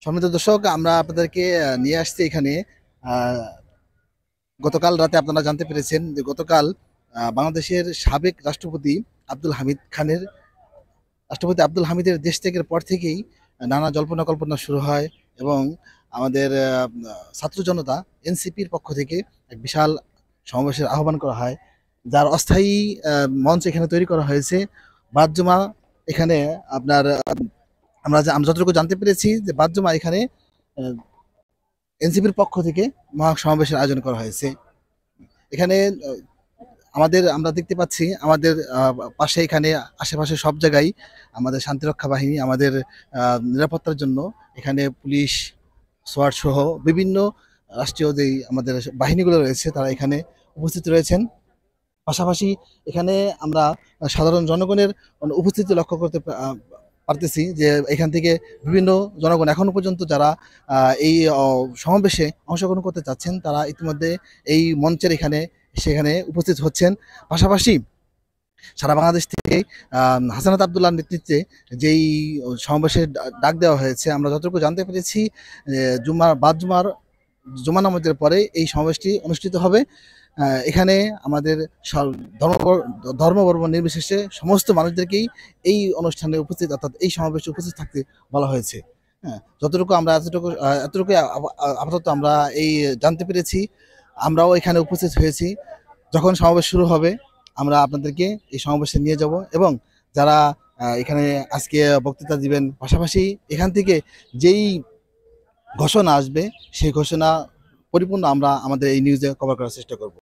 সম্মানিত দর্শক, আমরা আপনাদেরকে নিয়ে আসছি এখানে। আহ, গতকাল রাতে আপনারা জানতে পেরেছেন যে গতকাল বাংলাদেশের সাবেক রাষ্ট্রপতি আব্দুল হামিদের দেশ ত্যাগের পর থেকেই নানা জল্পনা কল্পনা শুরু হয় এবং আমাদের ছাত্র জনতা এনসিপির পক্ষ থেকে এক বিশাল সমাবেশের আহ্বান করা হয়, যার অস্থায়ী মঞ্চ এখানে তৈরি করা হয়েছে। বাদ জুমা এখানে আপনার আমরা যতটুকু জানতে পেরেছি যে বাদ জুমা এখানে এনসিপির পক্ষ থেকে মহা সমাবেশের আয়োজন করা হয়েছে। এখানে আমরা দেখতে পাচ্ছি আমাদের পাশে এখানে আশেপাশে সব জায়গায় আমাদের শান্তিরক্ষা বাহিনী আমাদের নিরাপত্তার জন্য এখানে পুলিশ, সোয়াট সহ বিভিন্ন রাষ্ট্রীয় যেই আমাদের বাহিনীগুলো রয়েছে তারা এখানে উপস্থিত রয়েছেন। পাশাপাশি এখানে আমরা সাধারণ জনগণের উপস্থিতি লক্ষ্য করতে পারতেছি যে এখান থেকে বিভিন্ন জনগণ এখনো পর্যন্ত যারা এই সমাবেশে অংশগ্রহণ করতে চাচ্ছেন তারা ইতিমধ্যে এই মঞ্চের সেখানে উপস্থিত হচ্ছেন। পাশাপাশি সারা বাংলাদেশ থেকে হাসানাত আব্দুল্লাহর নেতৃত্বে যেই সমাবেশের ডাক দেওয়া হয়েছে, আমরা যতটুকু জানতে পেরেছি জুমার জুমা নামাজের পরে এই সমাবেশটি অনুষ্ঠিত হবে। এখানে আমাদের ধর্ম ধর্ম বর্ণ নির্বিশেষে সমস্ত মানুষদেরকেই এই অনুষ্ঠানে উপস্থিত অর্থাৎ এই সমাবেশে উপস্থিত থাকতে বলা হয়েছে। হ্যাঁ, যতটুকু আমরা এতটুকু আপাতত আমরা এই জানতে পেরেছি। আমরাও এখানে উপস্থিত হয়েছি। যখন সমাবেশ শুরু হবে আমরা আপনাদেরকে এই সমাবেশে নিয়ে যাব এবং যারা এখানে আজকে বক্তৃতা দিবেন, পাশাপাশি এখান থেকে যেই ঘোষণা আসবে সেই ঘোষণা পরিপূর্ণ আমরা আমাদের এই নিউজে কভার করার চেষ্টা করব।